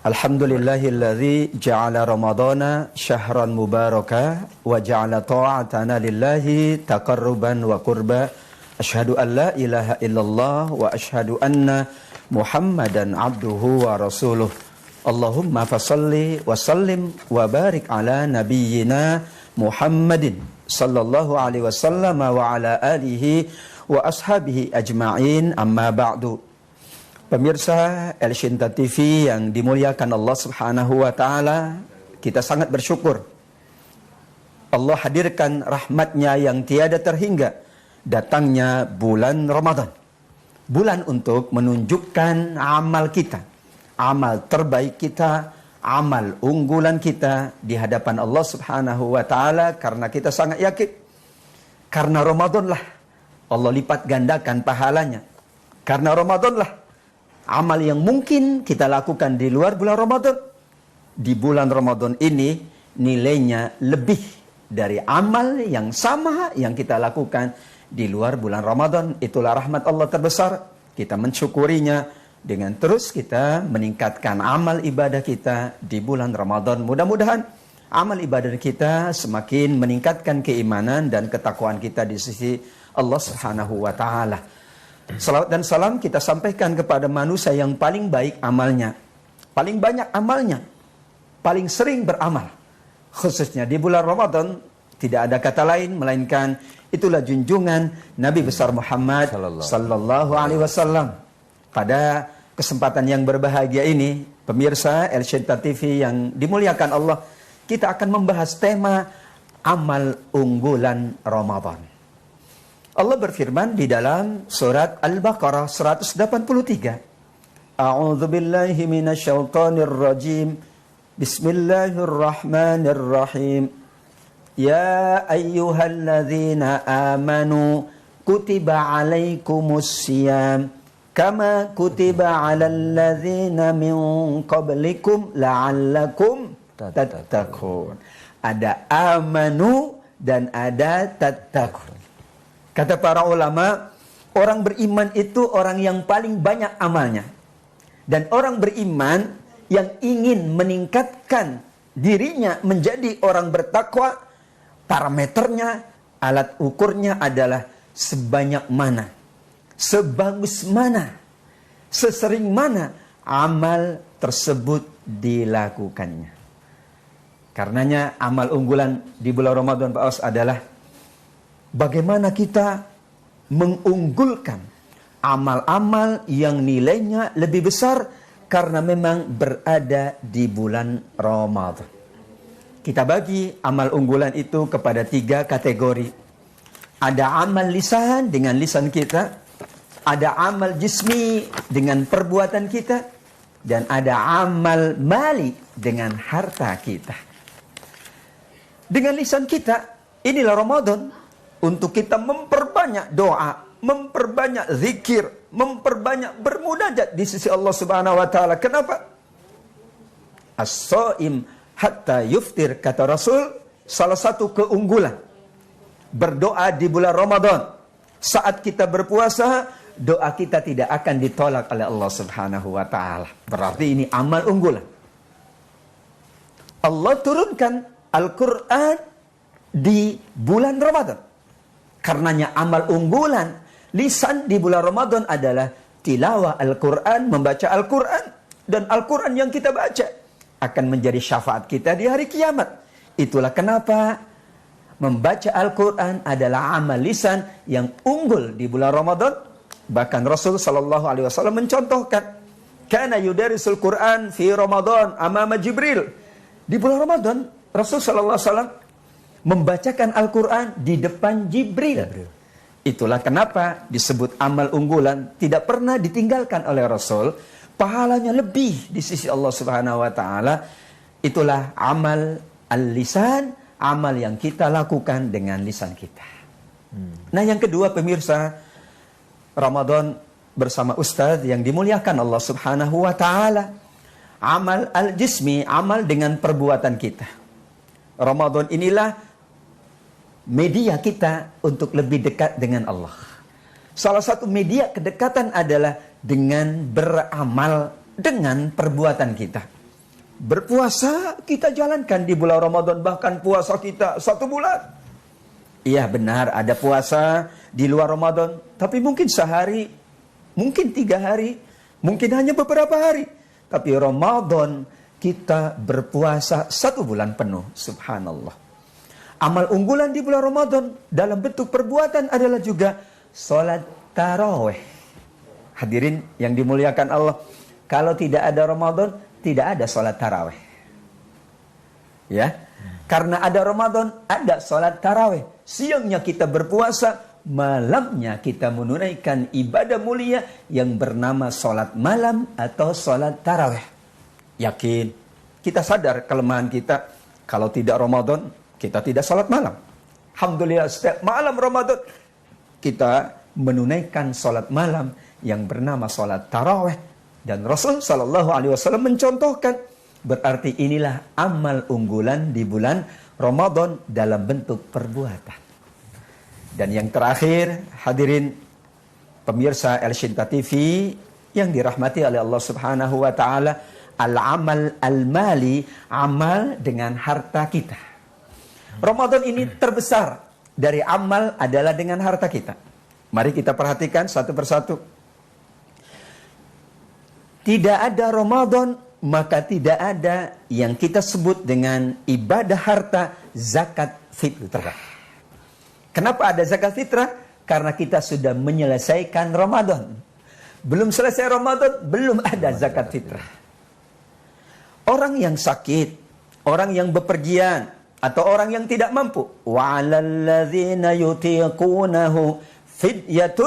Alhamdulillahilladzi ja'ala Ramadana syahran mubaraka wa ja'ala ta'atana lillahi taqarruban wa qurba. Asyhadu an la ilaha illallah wa asyhadu anna Muhammadan abduhu wa rasuluh. Allahumma fasalli wa sallim wa barik ala nabiyyina Muhammadin sallallahu alaihi wasallam wa ala alihi wa ashabihi ajma'in, amma ba'du. Pemirsa El Shinta TV yang dimuliakan Allah Subhanahu wa taala, kita sangat bersyukur Allah hadirkan rahmatnya yang tiada terhingga datangnya bulan Ramadan. Bulan untuk menunjukkan amal kita, amal terbaik kita, amal unggulan kita di hadapan Allah Subhanahu wa taala, karena kita sangat yakin karena Ramadan lah Allah lipat gandakan pahalanya. Karena Ramadan lah amal yang mungkin kita lakukan di luar bulan Ramadan, di bulan Ramadan ini nilainya lebih dari amal yang sama yang kita lakukan di luar bulan Ramadan. Itulah rahmat Allah terbesar. Kita mensyukurinya dengan terus kita meningkatkan amal ibadah kita di bulan Ramadan. Mudah-mudahan amal ibadah kita semakin meningkatkan keimanan dan ketakwaan kita di sisi Allah Subhanahu wa taala. Salawat dan salam kita sampaikan kepada manusia yang paling baik amalnya, paling banyak amalnya, paling sering beramal. Khususnya di bulan Ramadan, tidak ada kata lain melainkan itulah junjungan Nabi besar Muhammad sallallahu alaihi wasallam. Pada kesempatan yang berbahagia ini, pemirsa El Shinta TV yang dimuliakan Allah, kita akan membahas tema amal unggulan Ramadan. Allah berfirman di dalam surat Al-Baqarah 183. A'udzu billahi minasyaitonir rajim. Bismillahirrahmanirrahim. Ya ayyuhalladzina amanu kutiba alaikumus syiyam kama kutiba alal ladzina min qablikum la'allakum tattaqun. Ada amanu dan ada tattaqun. Kata para ulama, orang beriman itu orang yang paling banyak amalnya. Dan orang beriman yang ingin meningkatkan dirinya menjadi orang bertakwa, parameternya, alat ukurnya adalah sebanyak mana, sebagus mana, sesering mana amal tersebut dilakukannya. Karenanya amal unggulan di bulan Ramadan Pak Os adalah bagaimana kita mengunggulkan amal-amal yang nilainya lebih besar karena memang berada di bulan Ramadan. Kita bagi amal unggulan itu kepada 3 kategori. Ada amal lisan dengan lisan kita, ada amal jismi dengan perbuatan kita, dan ada amal mali dengan harta kita. Dengan lisan kita, inilah Ramadan untuk kita memperbanyak doa, memperbanyak zikir, memperbanyak bermunajat di sisi Allah Subhanahu wa taala. Kenapa? As-shaim hatta yuftir, kata Rasul, salah satu keunggulan berdoa di bulan Ramadan. Saat kita berpuasa, doa kita tidak akan ditolak oleh Allah Subhanahu wa taala. Berarti ini amal unggulan. Allah turunkan Al-Quran di bulan Ramadan. Karenanya amal unggulan lisan di bulan Ramadan adalah tilawah Al-Quran, membaca Al-Quran. Dan Al-Quran yang kita baca akan menjadi syafaat kita di hari kiamat. Itulah kenapa membaca Al-Quran adalah amal lisan yang unggul di bulan Ramadan. Bahkan Rasul sallallahu alaihi wasallam mencontohkan, kana yudarisul Quran fi Ramadan amama Jibril. Di bulan Ramadan Rasul sallallahu alaihi wasallam membacakan Al-Quran di depan Jibril. Itulah kenapa disebut amal unggulan, tidak pernah ditinggalkan oleh Rasul. Pahalanya lebih di sisi Allah Subhanahu wa taala. Itulah amal al-lisan, amal yang kita lakukan dengan lisan kita. Nah, yang kedua pemirsa, Ramadan bersama Ustadz yang dimuliakan Allah Subhanahu wa taala, amal al-jismi, amal dengan perbuatan kita. Ramadan inilah media kita untuk lebih dekat dengan Allah. Salah satu media kedekatan adalah dengan beramal dengan perbuatan kita. Berpuasa kita jalankan di bulan Ramadan, bahkan puasa kita 1 bulan. Iya benar, ada puasa di luar Ramadan, tapi mungkin sehari, mungkin 3 hari, mungkin hanya beberapa hari. Tapi Ramadan kita berpuasa 1 bulan penuh, subhanallah. Amal unggulan di bulan Ramadan dalam bentuk perbuatan adalah juga sholat taraweh. Hadirin yang dimuliakan Allah, kalau tidak ada Ramadan, tidak ada sholat taraweh. Ya, karena ada Ramadan, ada sholat taraweh. Siangnya kita berpuasa, malamnya kita menunaikan ibadah mulia yang bernama sholat malam atau sholat taraweh. Yakin, kita sadar kelemahan kita. Kalau tidak Ramadan, kita tidak sholat malam. Alhamdulillah, setiap malam Ramadan kita menunaikan sholat malam yang bernama sholat taraweh. Dan Rasul Shallallahu Alaihi Wasallam mencontohkan, berarti inilah amal unggulan di bulan Ramadan dalam bentuk perbuatan. Dan yang terakhir, hadirin pemirsa El Shinta TV yang dirahmati oleh Allah Subhanahu Wa Taala, al-amal al-mali, amal dengan harta kita. Ramadan ini terbesar dari amal adalah dengan harta kita. Mari kita perhatikan satu persatu. Tidak ada Ramadan, maka tidak ada yang kita sebut dengan ibadah harta, zakat fitrah. Kenapa ada zakat fitrah? Karena kita sudah menyelesaikan Ramadan. Belum selesai Ramadan, belum ada zakat fitrah. Orang yang sakit, orang yang bepergian, atau orang yang tidak mampu, وَعَلَى الَّذِينَ يُطِيقُونَهُ فِدْيَةٌ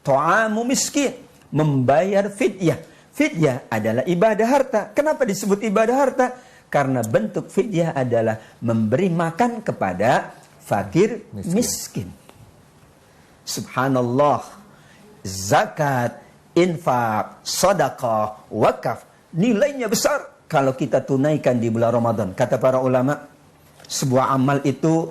طَعَامُ miskin, membayar fidyah. Fidyah adalah ibadah harta. Kenapa disebut ibadah harta? Karena bentuk fidyah adalah memberi makan kepada fakir miskin. Subhanallah. Zakat, infak, sedekah, wakaf, nilainya besar kalau kita tunaikan di bulan Ramadan. Kata para ulama, sebuah amal itu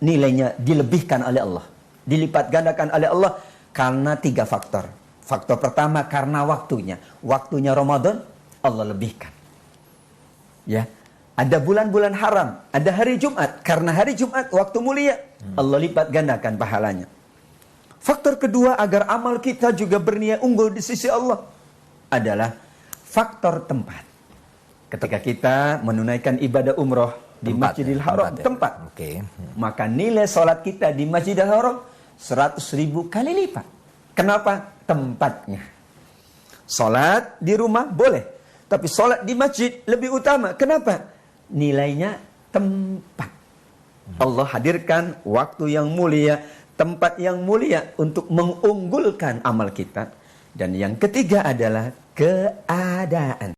nilainya dilebihkan oleh Allah, dilipat gandakan oleh Allah karena 3 faktor. Faktor pertama karena waktunya. Waktunya Ramadan, Allah lebihkan. Ya, ada bulan-bulan haram, ada hari Jumat. Karena hari Jumat waktu mulia, Allah lipat gandakan pahalanya. Faktor kedua agar amal kita juga bernilai unggul di sisi Allah adalah faktor tempat. Ketika kita menunaikan ibadah umroh di Masjidil Haram, tempat. Maka nilai sholat kita di Masjidil Haram 100.000 kali lipat. Kenapa? Tempatnya. Sholat di rumah boleh, tapi sholat di masjid lebih utama. Kenapa? Nilainya tempat. Allah hadirkan waktu yang mulia, tempat yang mulia untuk mengunggulkan amal kita. Dan yang ketiga adalah keadaan.